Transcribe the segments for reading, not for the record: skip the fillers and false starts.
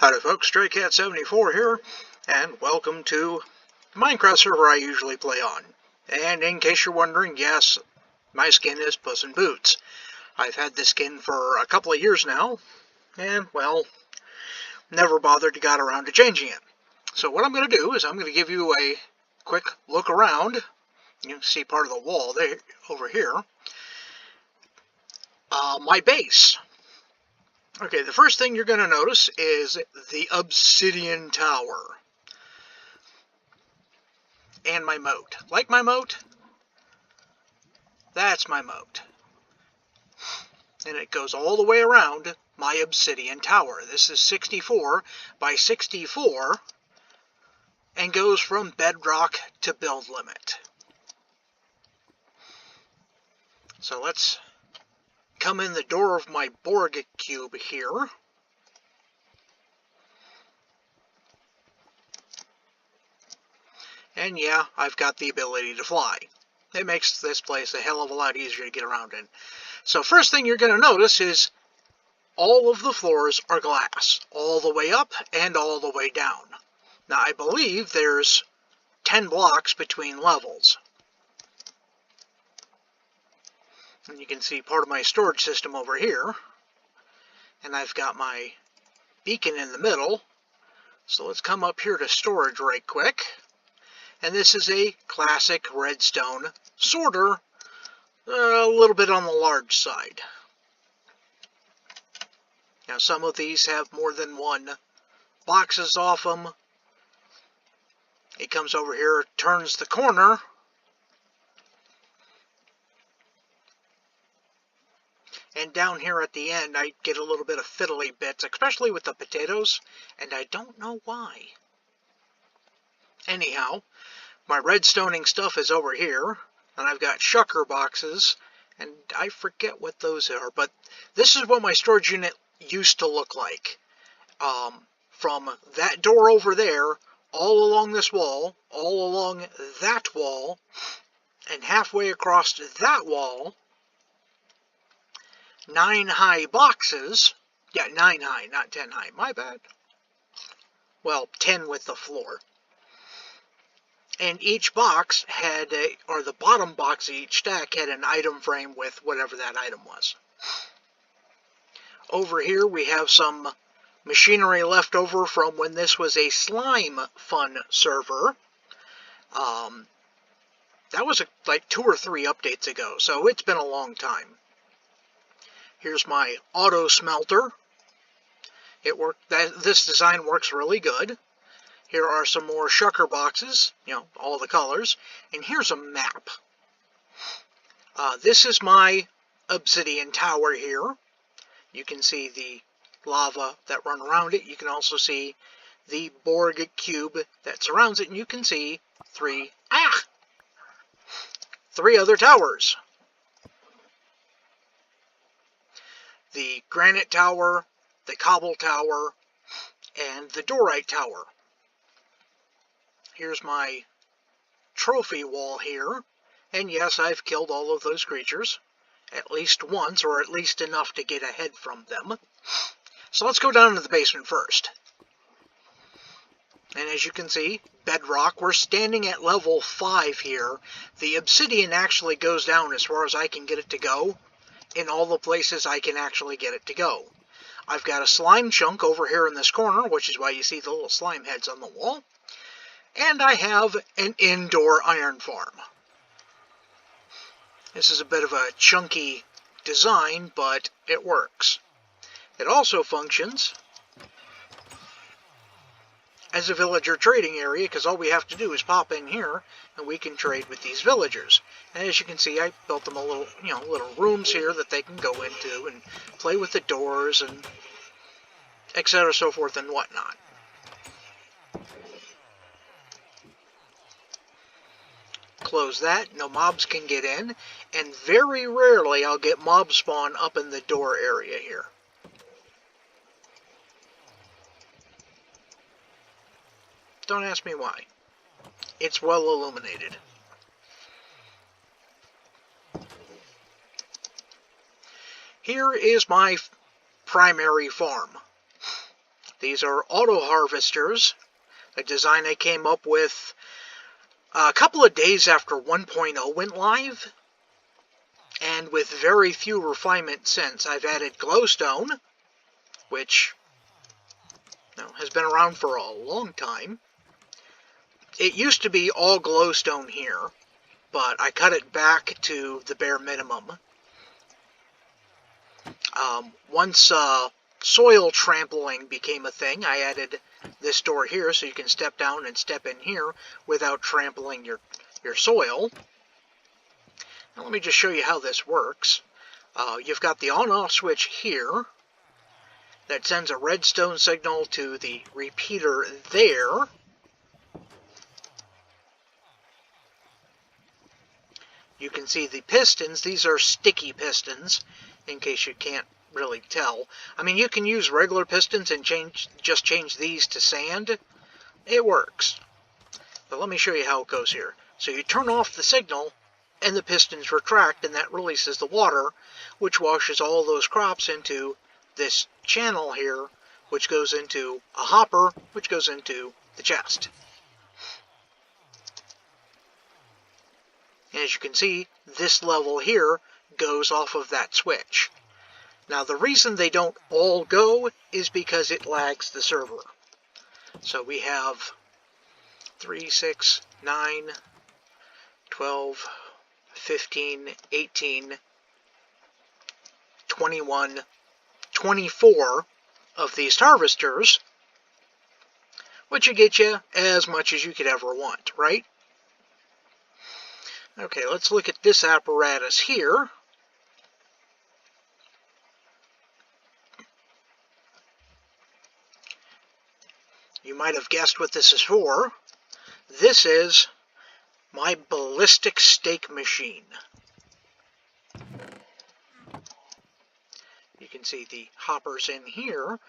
Howdy folks, StrayCat74 here, and welcome to the Minecraft server I usually play on. And in case you're wondering, yes, my skin is Puss in Boots. I've had this skin for a couple of years now, and, well, never bothered to get around to changing it. So what I'm going to do is I'm going to give you a quick look around. You can see part of the wall there, over here. My base. Okay, the first thing you're going to notice is the obsidian tower. And my moat. Like my moat? That's my moat. And it goes all the way around my obsidian tower. This is 64 by 64 and goes from bedrock to build limit. So let's come in the door of my Borg cube here. And yeah, I've got the ability to fly. It makes this place a hell of a lot easier to get around in. So first thing you're going to notice is all of the floors are glass, all the way up and all the way down. Now I believe there's 10 blocks between levels. And you can see part of my storage system over here. And I've got my beacon in the middle. So let's come up here to storage right quick. And this is a classic redstone sorter, a little bit on the large side. Now some of these have more than one boxes off them. It comes over here, turns the corner. And down here at the end, I get a little bit of fiddly bits, especially with the potatoes, and I don't know why. Anyhow, my redstoning stuff is over here, and I've got shucker boxes, and I forget what those are, but this is what my storage unit used to look like. From that door over there, all along this wall, all along that wall, and halfway across that wall, 9 high boxes. Yeah, 9 high, not 10 high. My bad. Well, 10 with the floor. And each box had or the bottom box of each stack had an item frame with whatever that item was. Over here we have some machinery left over from when this was a slime fun server. That was like 2 or 3 updates ago, so it's been a long time. Here's my auto smelter. This design works really good. Here are some more shucker boxes, all the colors. And here's a map. This is my obsidian tower here. You can see the lava that run around it. You can also see the Borg cube that surrounds it. And you can see 3 other towers. The granite tower, the cobble tower, and the dorite tower. Here's my trophy wall here, and yes, I've killed all of those creatures, at least once, or at least enough to get ahead from them. So let's go down to the basement first. And as you can see, bedrock, we're standing at level 5 here. The obsidian actually goes down as far as I can get it to go, in all the places I can actually get it to go. I've got a slime chunk over here in this corner, which is why you see the little slime heads on the wall. And I have an indoor iron farm. This is a bit of a chunky design, but it works. It also functions as a villager trading area, because all we have to do is pop in here and we can trade with these villagers. And as you can see, I built them a little, little rooms here that they can go into and play with the doors and etc. so forth and whatnot. Close that, no mobs can get in, and very rarely I'll get mob spawn up in the door area here. Don't ask me why. It's well illuminated. Here is my primary farm. These are auto harvesters, a design I came up with a couple of days after 1.0 went live, and with very few refinements since. I've added glowstone, which has been around for a long time. It used to be all glowstone here, but I cut it back to the bare minimum. Once soil trampling became a thing, I added this door here so you can step down and step in here without trampling your soil. Now let me just show you how this works. You've got the on-off switch here that sends a redstone signal to the repeater there. You can see the pistons. These are sticky pistons, in case you can't really tell. I mean, you can use regular pistons and just change these to sand. It works. But let me show you how it goes here. So you turn off the signal, and the pistons retract, and that releases the water, which washes all those crops into this channel here, which goes into a hopper, which goes into the chest. And as you can see, this level here goes off of that switch. Now the reason they don't all go is because it lags the server. So we have 3, 6, 9, 12, 15, 18, 21, 24 of these harvesters, which would get you as much as you could ever want, right? Okay, let's look at this apparatus here. You might have guessed what this is for. This is my ballistic steak machine. You can see the hoppers in here,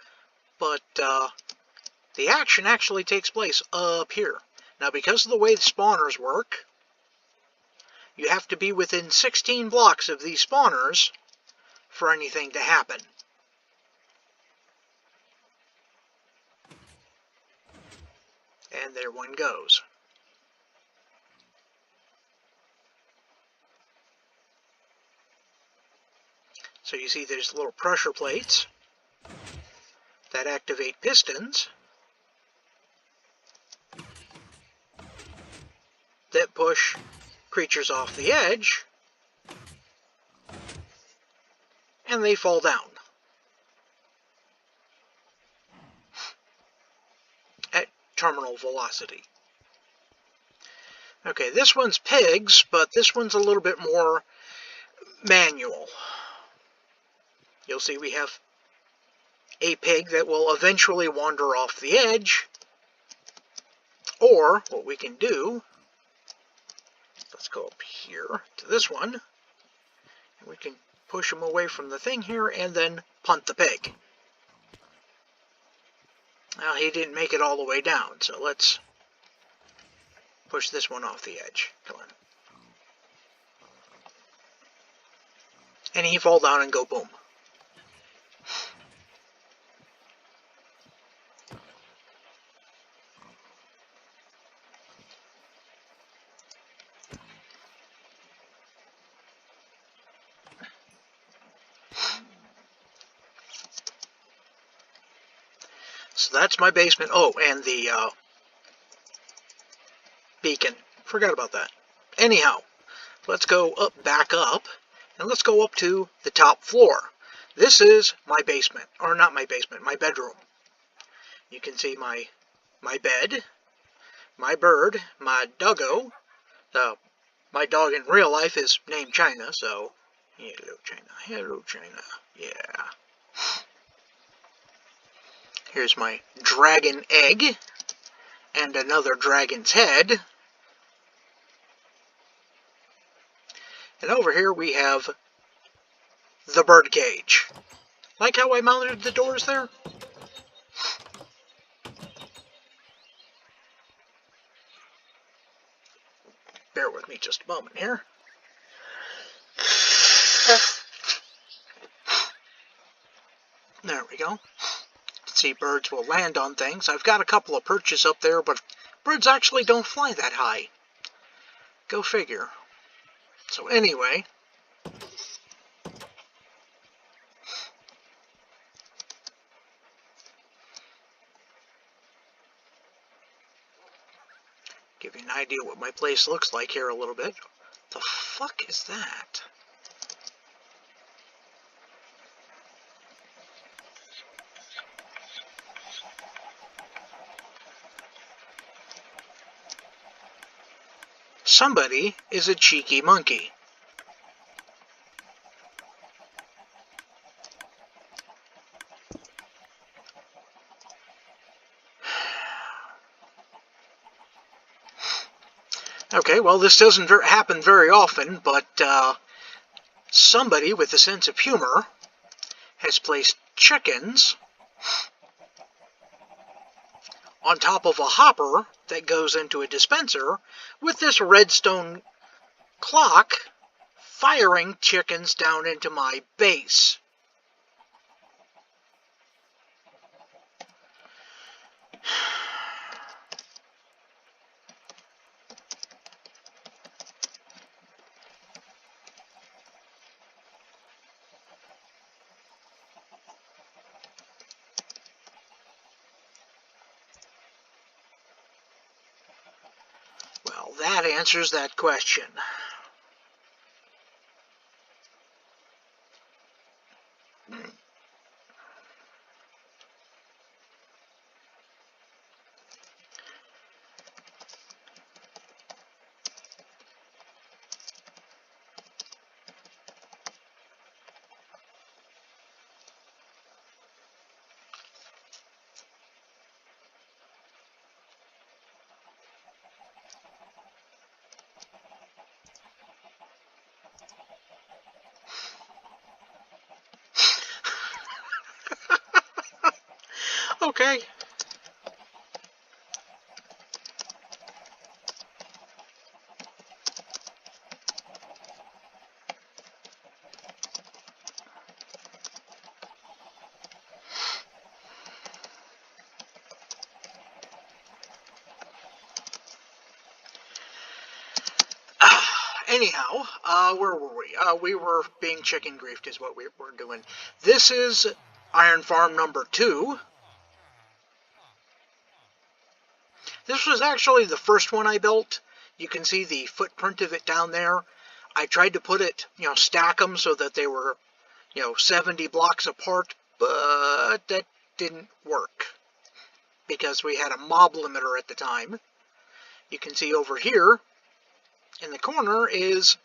but the action actually takes place up here. Now, because of the way the spawners work, you have to be within 16 blocks of these spawners for anything to happen. And there one goes. So you see there's little pressure plates that activate pistons that push creatures off the edge, and they fall down at terminal velocity. Okay, this one's pigs, but this one's a little bit more manual. You'll see we have a pig that will eventually wander off the edge, or what we can do, let's go up here to this one, and we can push him away from the thing here and then punt the pig. Well, he didn't make it all the way down, so let's push this one off the edge. Come on. And he fall down and go boom. So that's my basement. Oh, and the beacon. Forgot about that. Anyhow, let's go back up, and let's go up to the top floor. This is my basement, or not my basement, my bedroom. You can see my bed, my bird, my doggo. My dog in real life is named China, so hello China, hello China, yeah. Here's my dragon egg, and another dragon's head. And over here we have the bird cage. Like how I mounted the doors there? Bear with me just a moment here. There we go. see birds will land on things. I've got a couple of perches up there, but birds actually don't fly that high. Go figure. So anyway, give you an idea what my place looks like here a little bit. The fuck is that? Somebody is a cheeky monkey. Okay, well, this doesn't happen very often, but somebody with a sense of humor has placed chickens on top of a hopper that goes into a dispenser with this redstone clock firing chickens down into my base. Well, that answers that question. Okay. Anyhow, where were we? We were being chicken griefed is what we were doing. This is Iron Farm number 2. This was actually the first one I built. You can see the footprint of it down there. I tried to put it, stack them so that they were, 70 blocks apart, but that didn't work because we had a mob limiter at the time. You can see over here in the corner is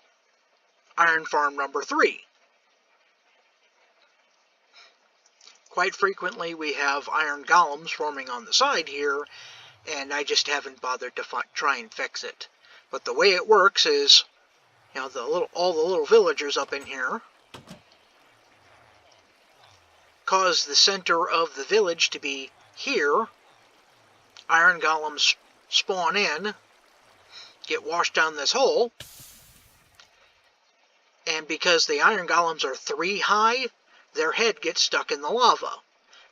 Iron Farm number 3. Quite frequently we have iron golems forming on the side here, and I just haven't bothered to try and fix it. But the way it works is, all the little villagers up in here cause the center of the village to be here. Iron golems spawn in, get washed down this hole, and because the iron golems are 3 high, their head gets stuck in the lava.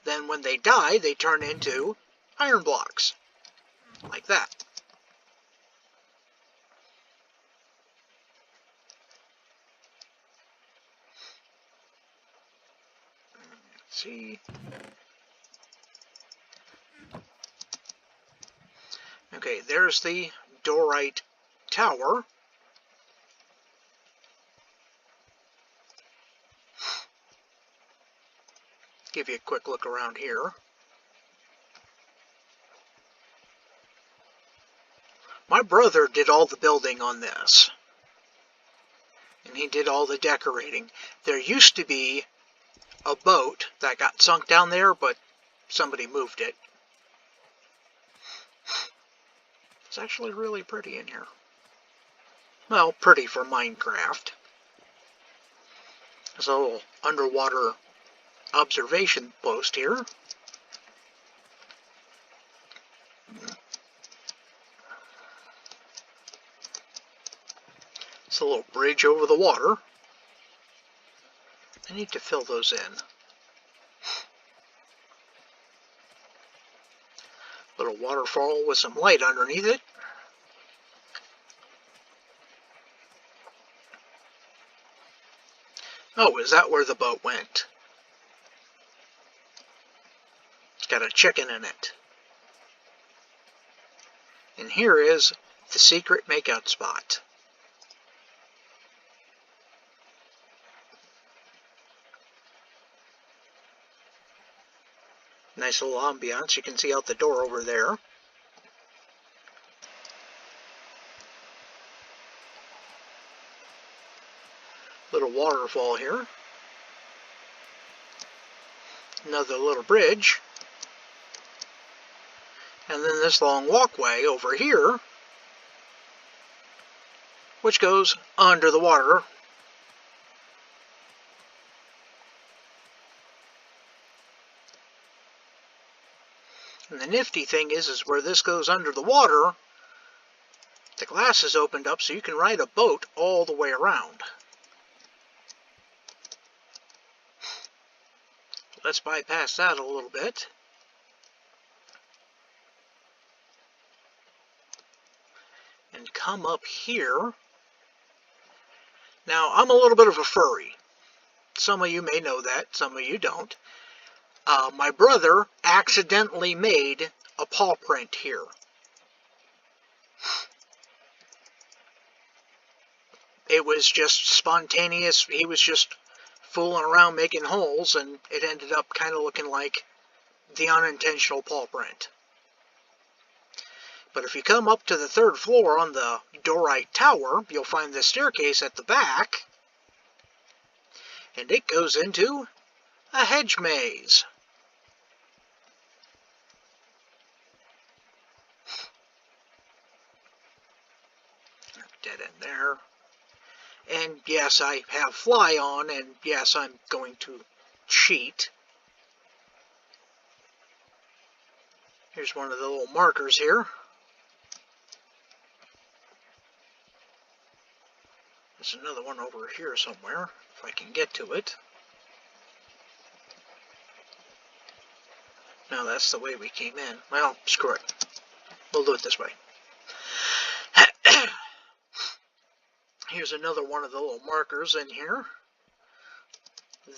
Then when they die, they turn into iron blocks. Like that. Let's see. Okay, there's the Dorite Tower. Give you a quick look around here. My brother did all the building on this. And he did all the decorating. There used to be a boat that got sunk down there, but somebody moved it. It's actually really pretty in here. Well, pretty for Minecraft. There's a little underwater observation post here. It's a little bridge over the water. I need to fill those in. Little waterfall with some light underneath it. Oh, is that where the boat went? It's got a chicken in it. And here is the secret makeout spot. Nice little ambiance. You can see out the door over there. Little waterfall here. Another little bridge. And then this long walkway over here, which goes under the water. And the nifty thing is where this goes under the water, the glass is opened up so you can ride a boat all the way around. Let's bypass that a little bit. And come up here. Now, I'm a little bit of a furry. Some of you may know that, some of you don't. My brother accidentally made a paw print here. It was just spontaneous. He was just fooling around making holes, and it ended up kind of looking like the unintentional paw print. But if you come up to the 3rd floor on the Dorite Tower, you'll find the staircase at the back, and it goes into a hedge maze. Dead end there. And yes, I have fly on, and yes, I'm going to cheat. Here's one of the little markers here. There's another one over here somewhere, if I can get to it. No, that's the way we came in. Well, screw it. We'll do it this way. Here's another one of the little markers in here.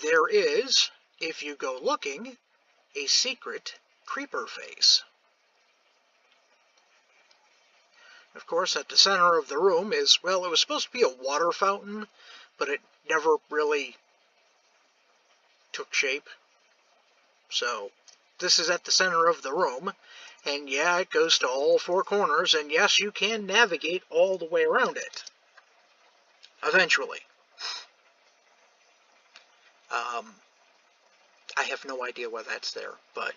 There is, if you go looking, a secret creeper face. Of course, at the center of the room is, well, it was supposed to be a water fountain, but it never really took shape. So, this is at the center of the room, and yeah, it goes to all 4 corners, and yes, you can navigate all the way around it. Eventually. I have no idea why that's there, but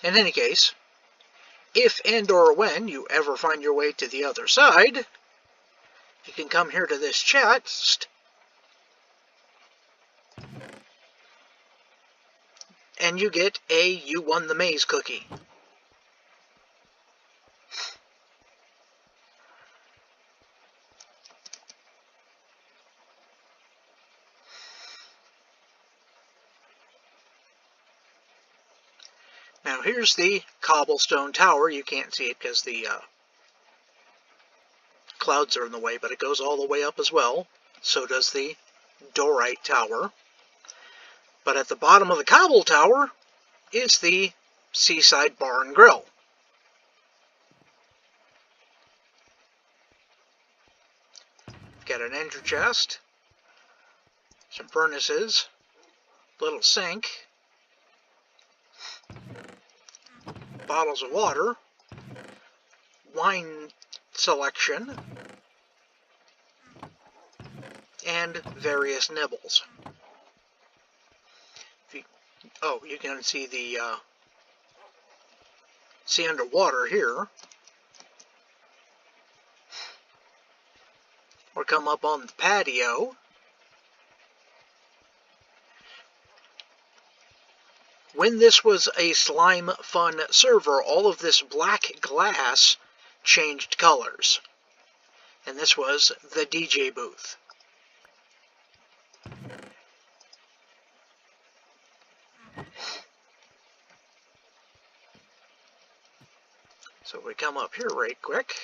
in any case, if and or when you ever find your way to the other side, you can come here to this chest and you get a "You Won the Maze" cookie. Now here's the cobblestone tower. You can't see it because the clouds are in the way, but it goes all the way up as well. So does the Dorite Tower. But at the bottom of the cobble tower is the Seaside Bar and Grill. Got an enter chest, some furnaces, little sink, bottles of water, wine selection, and various nibbles. You can see the see underwater here, or come up on the patio. When this was a Slime Fun server, all of this black glass changed colors. And this was the DJ booth. So we come up here right quick.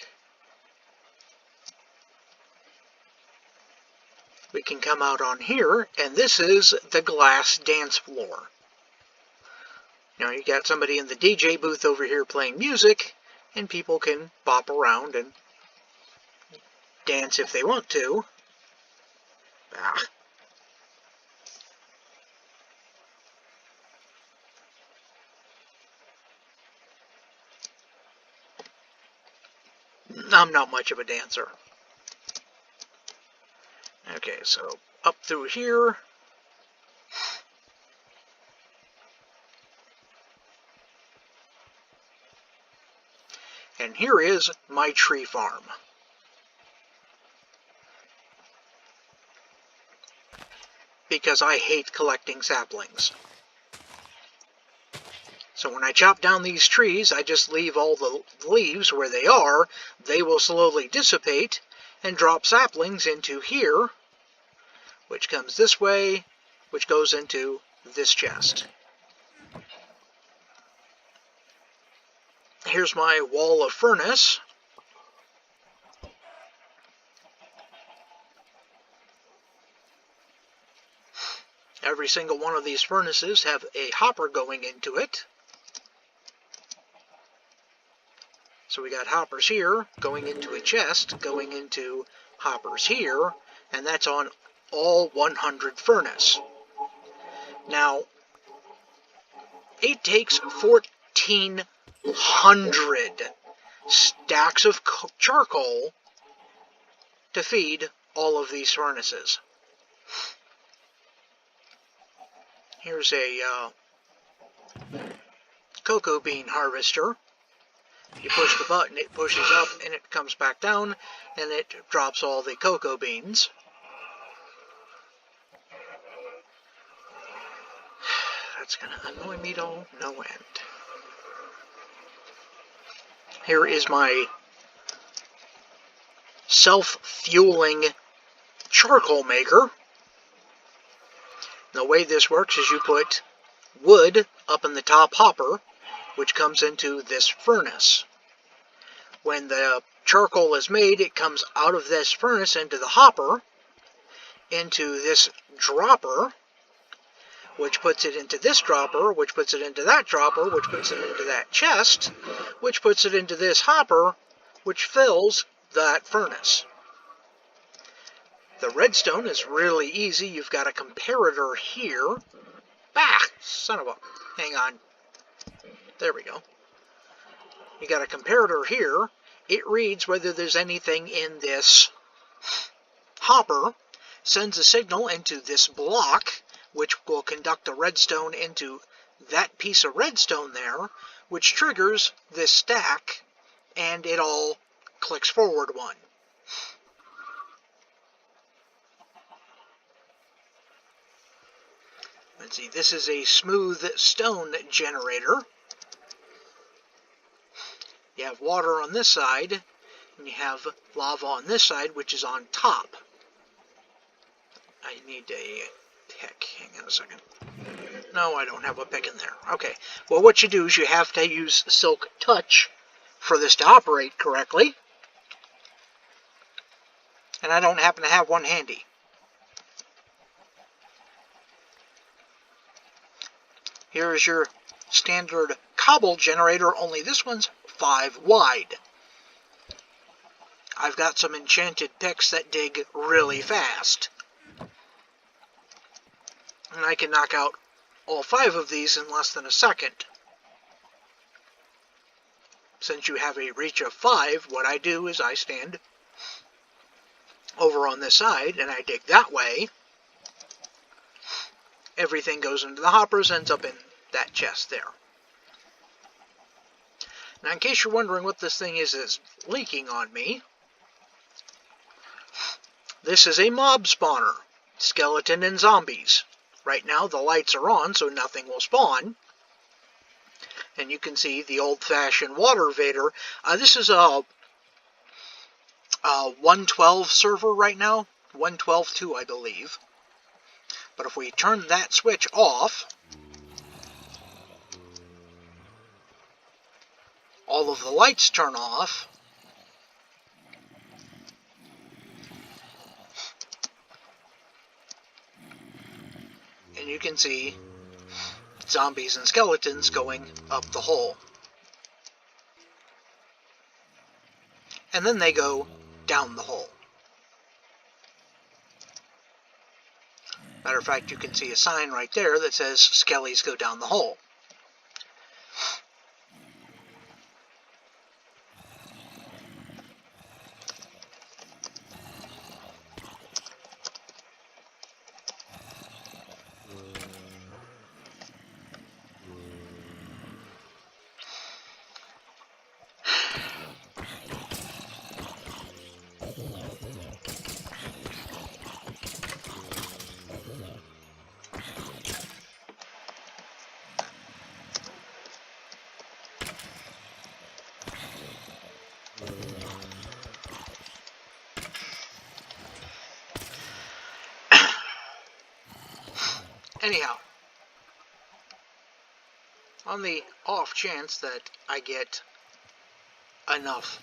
We can come out on here, and this is the glass dance floor. Now you got somebody in the DJ booth over here playing music, and people can bop around and dance if they want to. I'm not much of a dancer. Okay, so up through here. And here is my tree farm. Because I hate collecting saplings. So when I chop down these trees, I just leave all the leaves where they are. They will slowly dissipate and drop saplings into here, which comes this way, which goes into this chest. Here's my wall of furnace. Every single one of these furnaces have a hopper going into it. So we got hoppers here, going into a chest, going into hoppers here, and that's on all 100 furnace. Now, it takes 1,400 stacks of charcoal to feed all of these furnaces. Here's a cocoa bean harvester. You push the button, it pushes up, and it comes back down, and it drops all the cocoa beans. That's going to annoy me to no end. Here is my self-fueling charcoal maker. The way this works is you put wood up in the top hopper, which comes into this furnace. When the charcoal is made, it comes out of this furnace into the hopper, into this dropper, which puts it into this dropper, which puts it into that dropper, which puts it into that chest, which puts it into this hopper, which fills that furnace. The redstone is really easy. You've got a comparator here. Son of a... Hang on. There we go. You got a comparator here. It reads whether there's anything in this hopper, sends a signal into this block, which will conduct a redstone into that piece of redstone there, which triggers this stack, and it all clicks forward one. Let's see, this is a smooth stone generator. You have water on this side, and you have lava on this side, which is on top. I need a pick. Hang on a second. No, I don't have a pick in there. Okay. Well, what you do is you have to use Silk Touch for this to operate correctly. And I don't happen to have one handy. Here is your standard cobble generator, only this one's 5 wide. I've got some enchanted picks that dig really fast. And I can knock out all 5 of these in less than a second. Since you have a reach of 5, what I do is I stand over on this side and I dig that way. Everything goes into the hoppers, ends up in that chest there. Now, in case you're wondering what this thing is leaking on me, this is a mob spawner, skeleton and zombies. Right now the lights are on, so nothing will spawn. And you can see the old-fashioned water vader. This is a 112 server right now, 112.2 I believe. But if we turn that switch off, all of the lights turn off. And you can see zombies and skeletons going up the hole. And then they go down the hole. Matter of fact, you can see a sign right there that says Skellies go down the hole. Anyhow, on the off chance that I get enough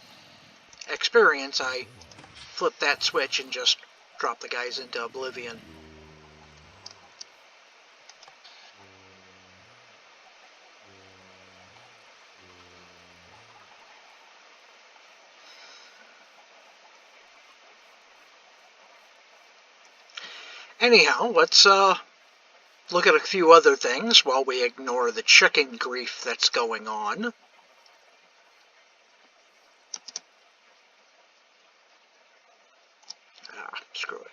experience, I flip that switch and just drop the guys into oblivion. Anyhow, let's look at a few other things while we ignore the chicken grief that's going on. Screw it.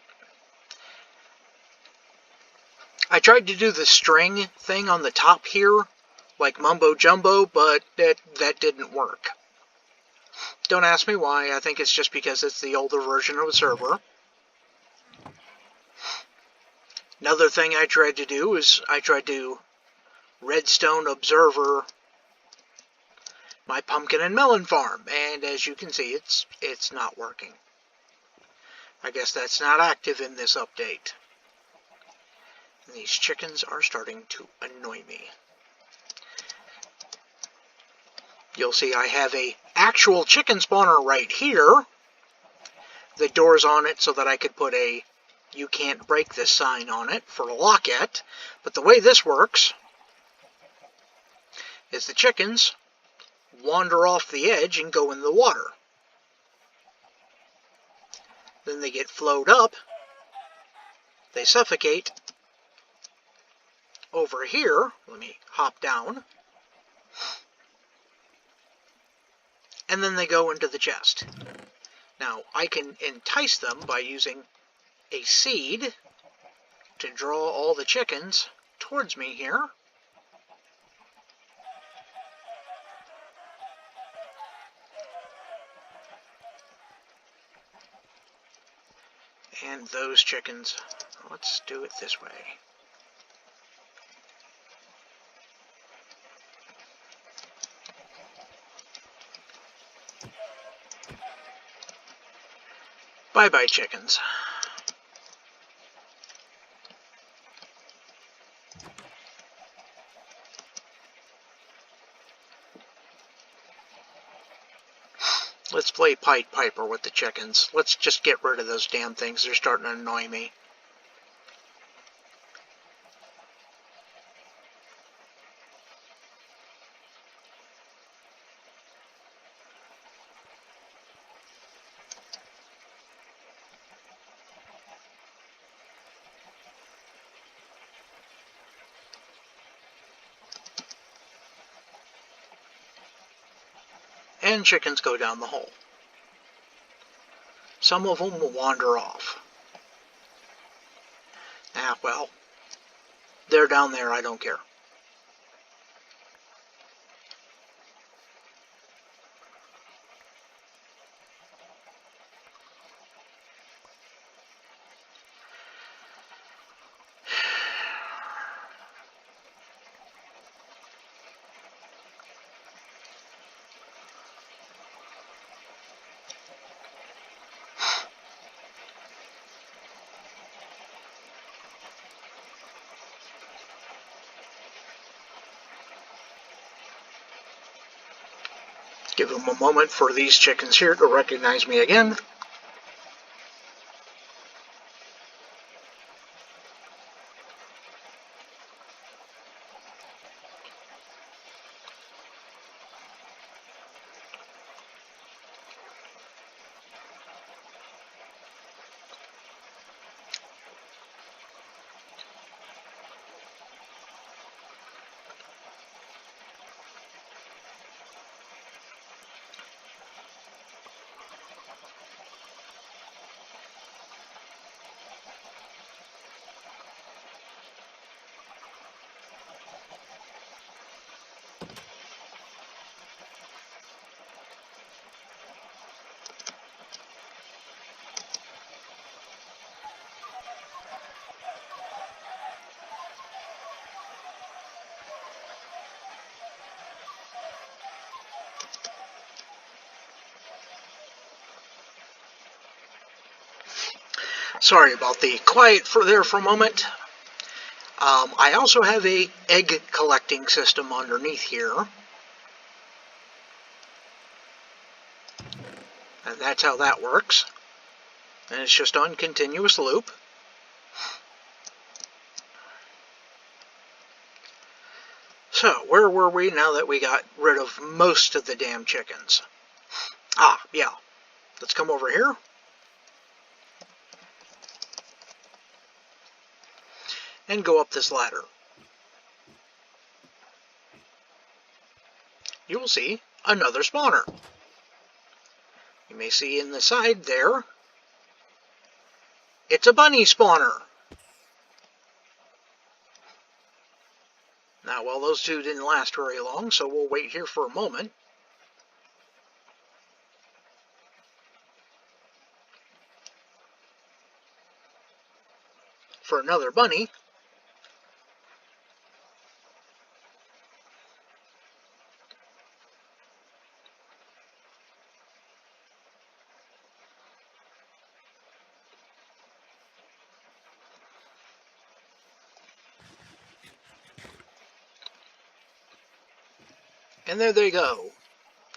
I tried to do the string thing on the top here, like Mumbo Jumbo, but that didn't work. Don't ask me why. I think it's just because it's the older version of a server. Another thing I tried to do is I tried to redstone observer my pumpkin and melon farm, and as you can see, it's not working. I guess that's not active in this update. And these chickens are starting to annoy me. You'll see I have a actual chicken spawner right here. The door's on it so that I could put a "You can't break this" sign on it for a locket. But the way this works is the chickens wander off the edge and go in the water. Then they get flowed up, they suffocate. Over here, let me hop down, and then they go into the chest. Now, I can entice them by using a seed to draw all the chickens towards me here. And those chickens, let's do it this way. Bye-bye, chickens. Let's play Pied Piper with the chickens. Let's just get rid of those damn things. They're starting to annoy me. And chickens go down the hole. Some of them will wander off. Well, they're down there, I don't care. Give them a moment for these chickens here to recognize me again. Sorry about the quiet for a moment. I also have a egg collecting system underneath here. And that's how that works. And it's just on continuous loop. So, where were we now that we got rid of most of the damn chickens? Ah, yeah. Let's come over here. And go up this ladder. You will see another spawner. You may see in the side there, it's a bunny spawner. Now, well, those two didn't last very long, so we'll wait here for a moment. For another bunny. And there they go,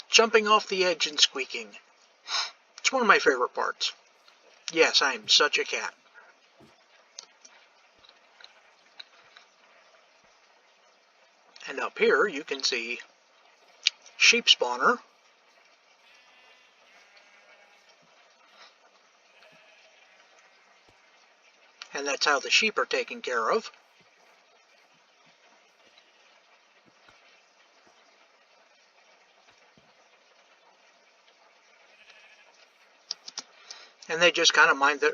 jumping off the edge and squeaking. It's one of my favorite parts. Yes, I'm such a cat. And up here you can see sheep spawner. And that's how the sheep are taken care of. And they just kind of mind their...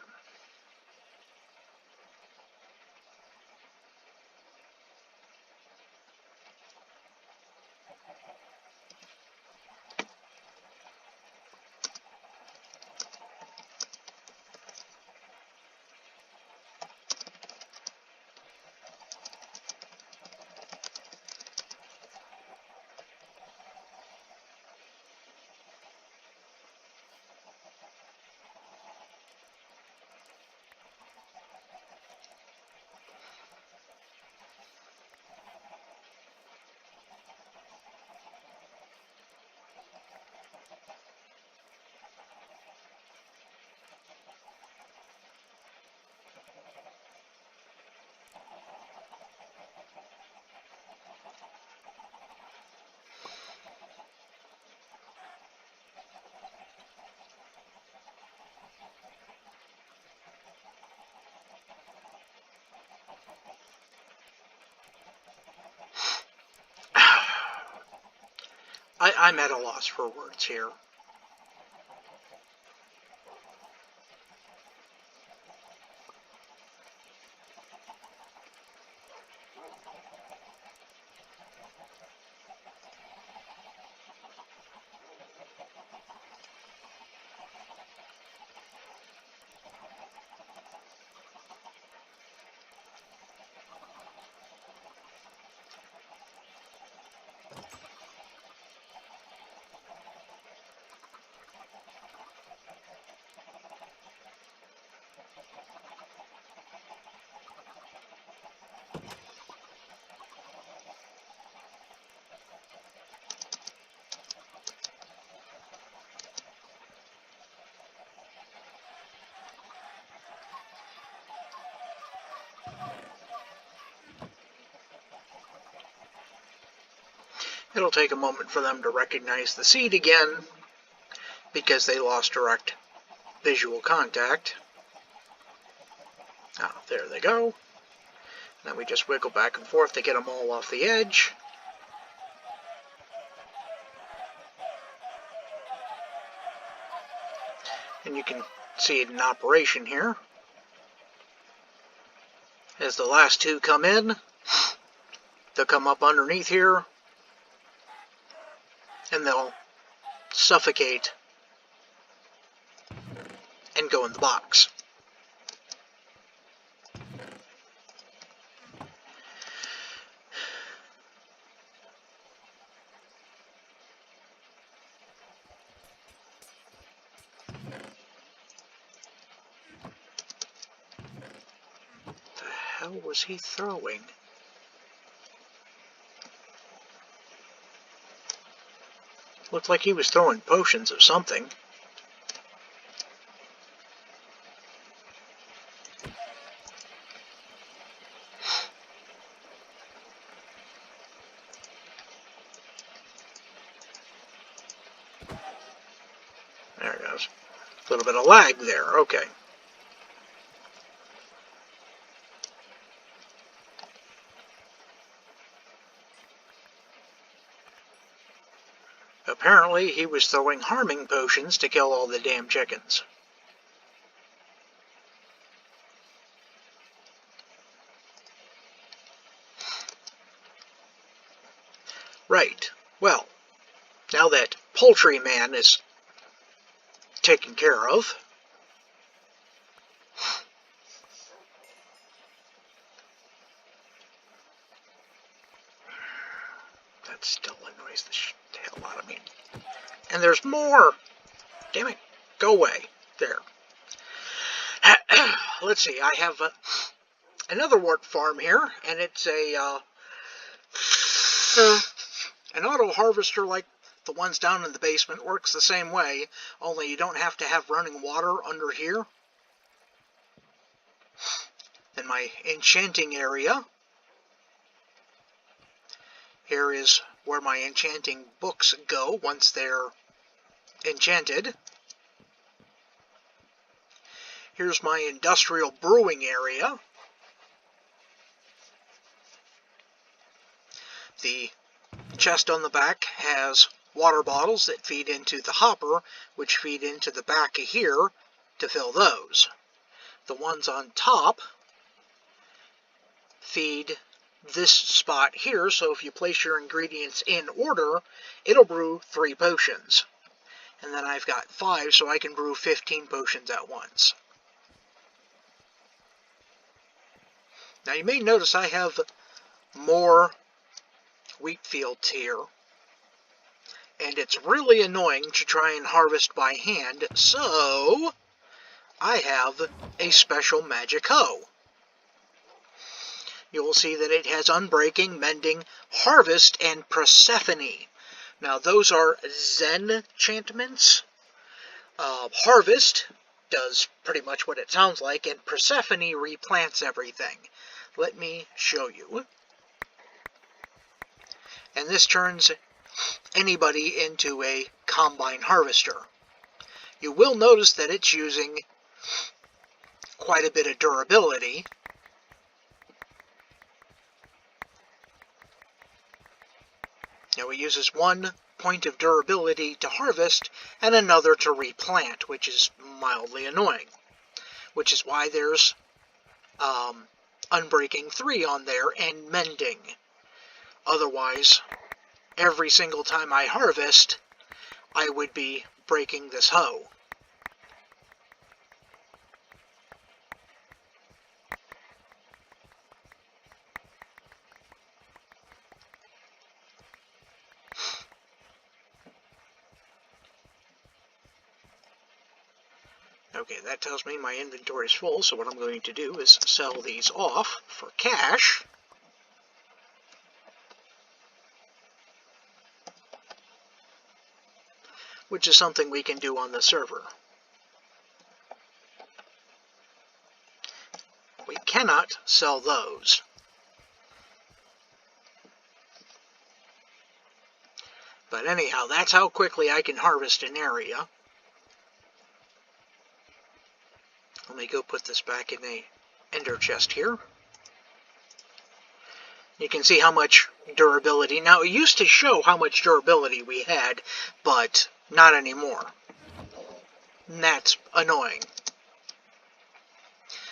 I'm at a loss for words here. It'll take a moment for them to recognize the seed again because they lost direct visual contact. Ah, there they go. Then we just wiggle back and forth to get them all off the edge. And you can see it in operation here. As the last two come in, they'll come up underneath here, and they'll suffocate and go in the box. What the hell was he throwing? Looked like he was throwing potions of something. There it goes. A little bit of lag there. Okay. Apparently, he was throwing harming potions to kill all the damn chickens. Right. Well, now that Poultry Man is taken care of, that still annoys the hell out of me. And there's more! Damn it. Go away. There. Let's see. I have another wart farm here, and it's an auto harvester like the ones down in the basement. Works the same way, only you don't have to have running water under here. Then my enchanting area. Here is where my enchanting books go once they're enchanted. Here's my industrial brewing area. The chest on the back has water bottles that feed into the hopper, which feed into the back of here to fill those. The ones on top feed this spot here, so if you place your ingredients in order, it'll brew 3 potions. And then I've got 5, so I can brew 15 potions at once. Now you may notice I have more wheat fields here, and it's really annoying to try and harvest by hand, so I have a special magic hoe. You will see that it has Unbreaking, Mending, Harvest, and Persephone. Now those are Zen enchantments. Harvest does pretty much what it sounds like, and Persephone replants everything. Let me show you. And this turns anybody into a combine harvester. You will notice that it's using quite a bit of durability. Now it uses 1 point of durability to harvest and another to replant, which is mildly annoying. Which is why there's Unbreaking 3 on there and Mending. Otherwise, every single time I harvest, I would be breaking this hoe. Okay, that tells me my inventory is full, so what I'm going to do is sell these off for cash. Which is something we can do on the server. We cannot sell those. But anyhow, that's how quickly I can harvest an area. Let me go put this back in the ender chest here. You can see how much durability. Now, it used to show how much durability we had, but not anymore. And that's annoying.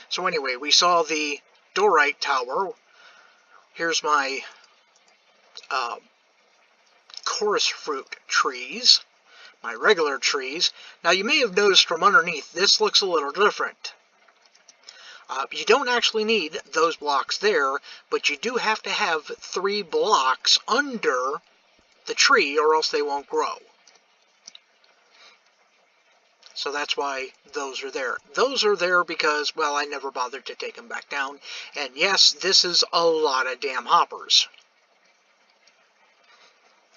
So anyway, we saw the dorite tower. Here's my chorus fruit trees, my regular trees. Now, you may have noticed from underneath, this looks a little different. You don't actually need those blocks there, but you do have to have 3 blocks under the tree or else they won't grow. So that's why those are there. Those are there because, well, I never bothered to take them back down. And yes, this is a lot of damn hoppers.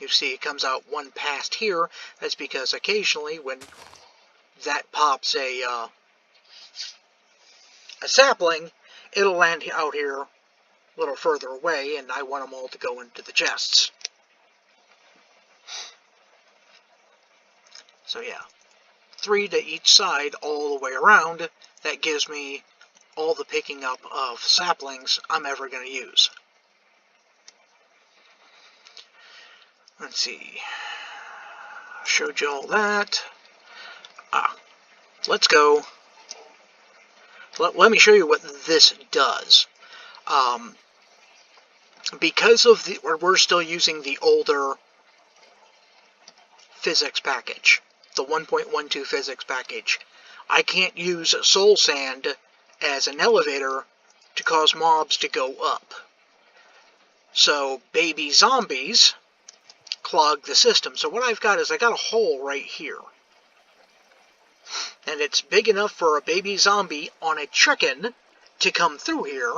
You see it comes out one past here. That's because occasionally when that pops a sapling, it'll land out here a little further away, and I want them all to go into the chests. So yeah, 3 to each side all the way around. That gives me all the picking up of saplings I'm ever going to use. Let's see. Showed you all that. Let's go. Let me show you what this does. Because of we're still using the older physics package, the 1.12 physics package, I can't use soul sand as an elevator to cause mobs to go up. So baby zombies clog the system. So what I've got is I got a hole right here. And it's big enough for a baby zombie on a chicken to come through here,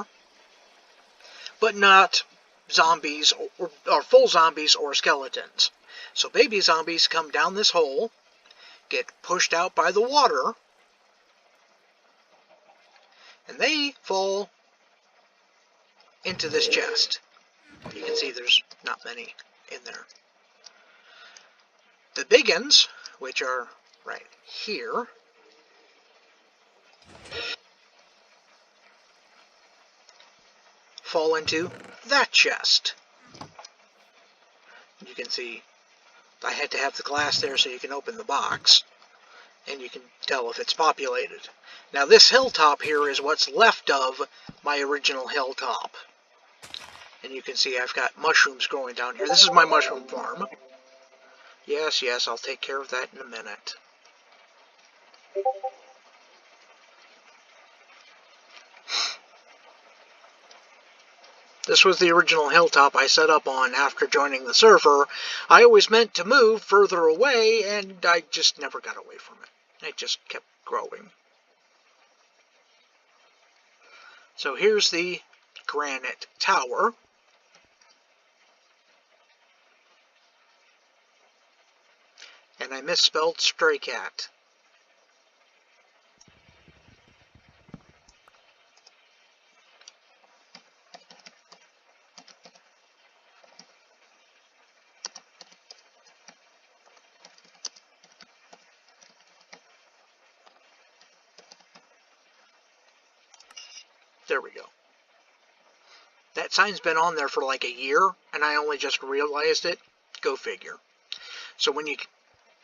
but not zombies or full zombies or skeletons. So baby zombies come down this hole, get pushed out by the water, and they fall into this chest. You can see there's not many in there. The big ones, which are right here, fall into that chest. You can see I had to have the glass there so you can open the box, and you can tell if it's populated. Now this hilltop here is what's left of my original hilltop. And you can see I've got mushrooms growing down here. This is my mushroom farm. Yes, I'll take care of that in a minute. This was the original hilltop I set up on after joining the server. I always meant to move further away, and I just never got away from it. It just kept growing. So here's the granite tower. And I misspelled stray cat. There we go. That sign's been on there for like a year, and I only just realized it. Go figure. So when you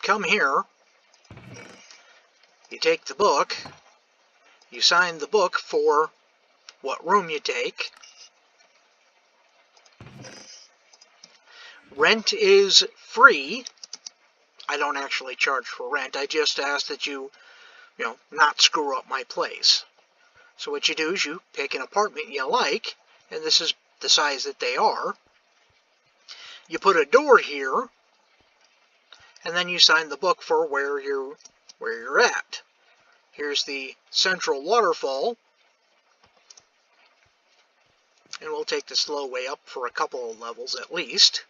come here, you take the book, you sign the book for what room you take. Rent is free. I don't actually charge for rent. I just ask that you not screw up my place. So what you do is you pick an apartment you like, and this is the size that they are. You put a door here, and then you sign the book for where you're at. Here's the central waterfall, and we'll take the slow way up for a couple of levels at least.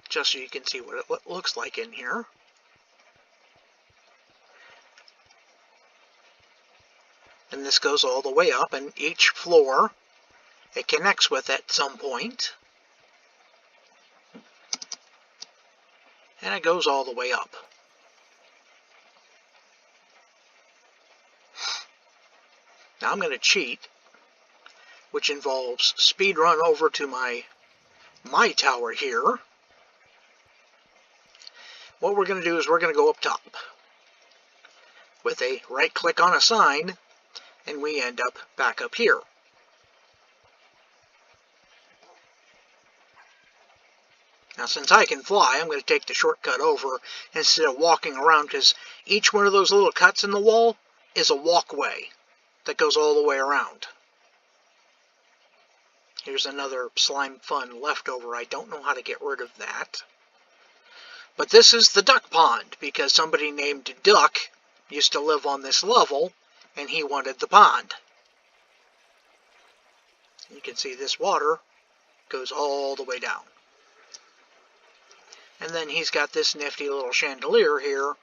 Just so you can see what it looks like in here. And this goes all the way up, and each floor it connects with at some point, and it goes all the way up. Now I'm going to cheat, which involves speed run over to my tower here. What we're going to do is we're going to go up top with a right click on a sign, and we end up back up here. Now since I can fly, I'm going to take the shortcut over instead of walking around, because each one of those little cuts in the wall is a walkway that goes all the way around. Here's another slime fun leftover. I don't know how to get rid of that. But this is the duck pond, because somebody named Duck used to live on this level, and he wanted the pond. You can see this water goes all the way down. And then he's got this nifty little chandelier here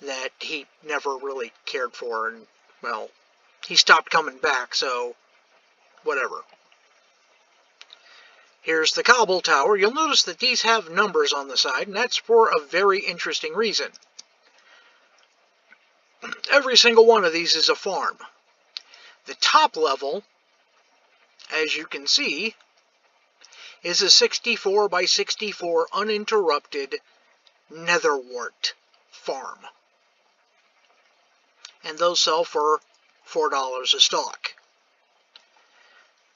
that he never really cared for, and, well, he stopped coming back, so whatever. Here's the cobble tower. You'll notice that these have numbers on the side, and that's for a very interesting reason. Every single one of these is a farm. The top level, as you can see, is a 64 by 64 uninterrupted netherwort farm. And those sell for $4 a stalk.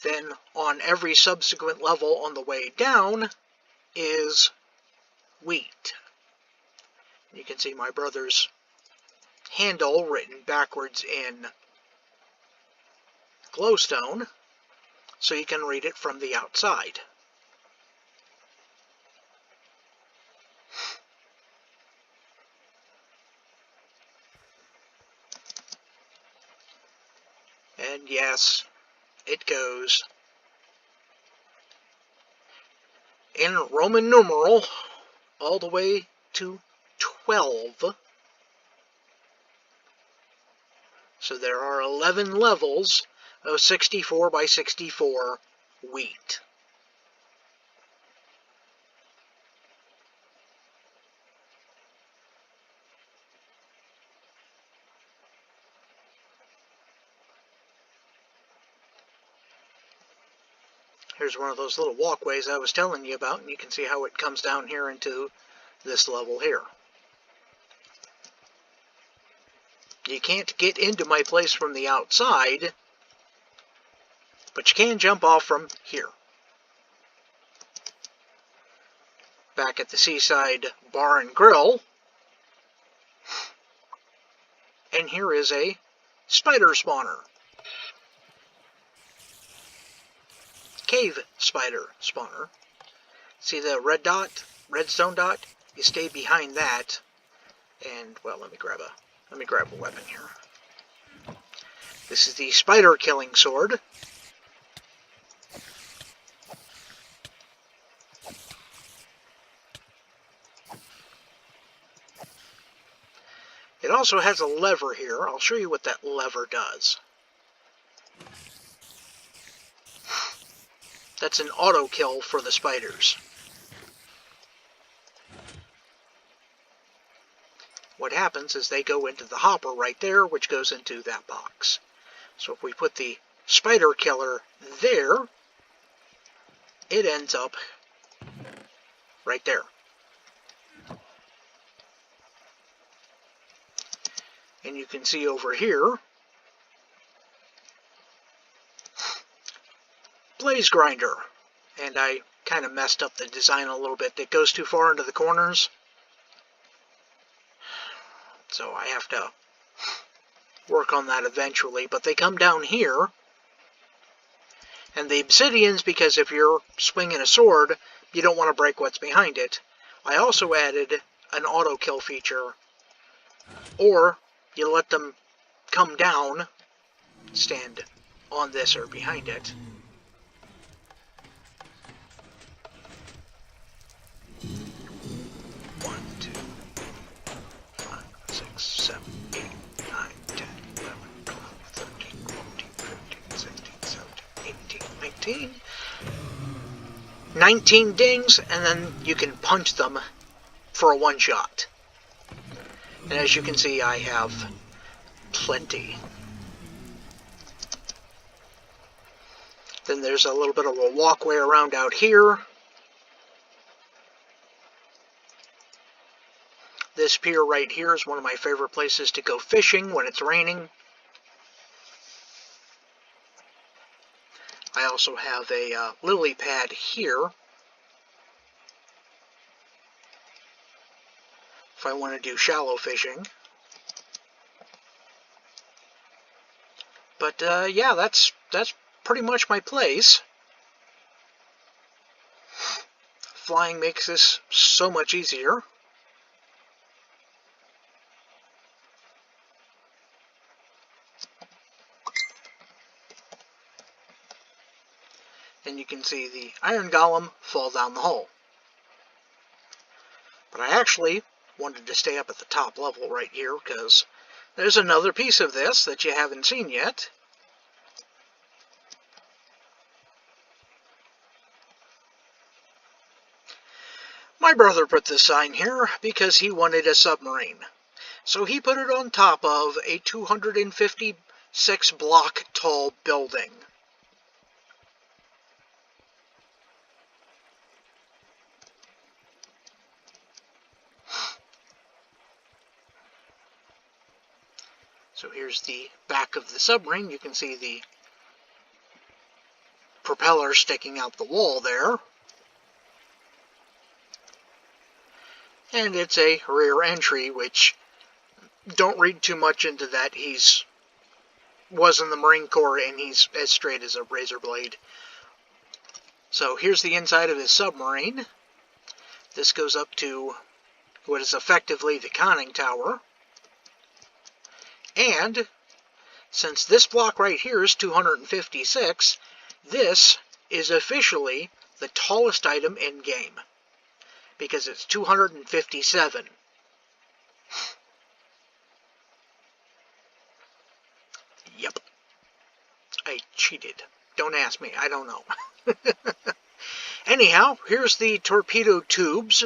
Then on every subsequent level on the way down is wheat. You can see my brother's handle written backwards in glowstone, so you can read it from the outside. And yes, it goes in Roman numeral all the way to 12. So there are 11 levels of 64 by 64 wheat. Here's one of those little walkways I was telling you about, and you can see how it comes down here into this level here. You can't get into my place from the outside, but you can jump off from here. Back at the Seaside Bar and Grill, and here is a spider spawner. Cave spider spawner. See the red dot, redstone dot? You stay behind that, and well, let me grab a weapon here. This is the spider killing sword. It also has a lever here. I'll show you what that lever does. That's an auto kill for the spiders. What happens is they go into the hopper right there, which goes into that box. So if we put the spider killer there, it ends up right there. And you can see over here, blaze grinder. And I kind of messed up the design a little bit. It goes too far into the corners. So I have to work on that eventually. But they come down here. And the obsidians, because if you're swinging a sword, you don't want to break what's behind it. I also added an auto kill feature. Or you let them come down, stand on this or behind it. 19 dings, and then you can punch them for a one-shot. And as you can see, I have plenty. Then there's a little bit of a walkway around out here. This pier right here is one of my favorite places to go fishing when it's raining. I also have a lily pad here if I want to do shallow fishing. But yeah, that's pretty much my place. Flying makes this so much easier. And you can see the iron golem fall down the hole. But I actually wanted to stay up at the top level right here because there's another piece of this that you haven't seen yet. My brother put this sign here because he wanted a submarine. So he put it on top of a 256 block tall building. So here's the back of the submarine. You can see the propeller sticking out the wall there. And it's a rear entry, which don't read too much into that. Was in the Marine Corps and he's as straight as a razor blade. So here's the inside of his submarine. This goes up to what is effectively the conning tower. And since this block right here is 256, this is officially the tallest item in game, because it's 257. Yep. I cheated. Don't ask me. I don't know. Anyhow, here's the torpedo tubes.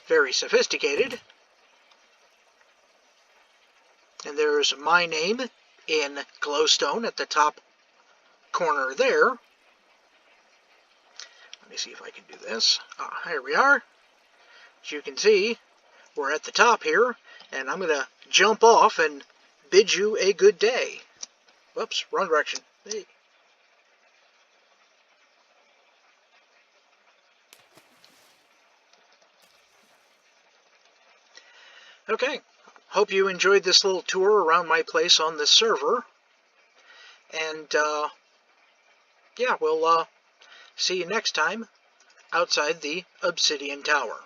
Very sophisticated. And there's my name in glowstone at the top corner there. Let me see if I can do this. Here we are. As you can see, we're at the top here, and I'm going to jump off and bid you a good day. Whoops, wrong direction. Hey. Okay, hope you enjoyed this little tour around my place on this server. And, yeah, we'll see you next time outside the Obsidian Tower.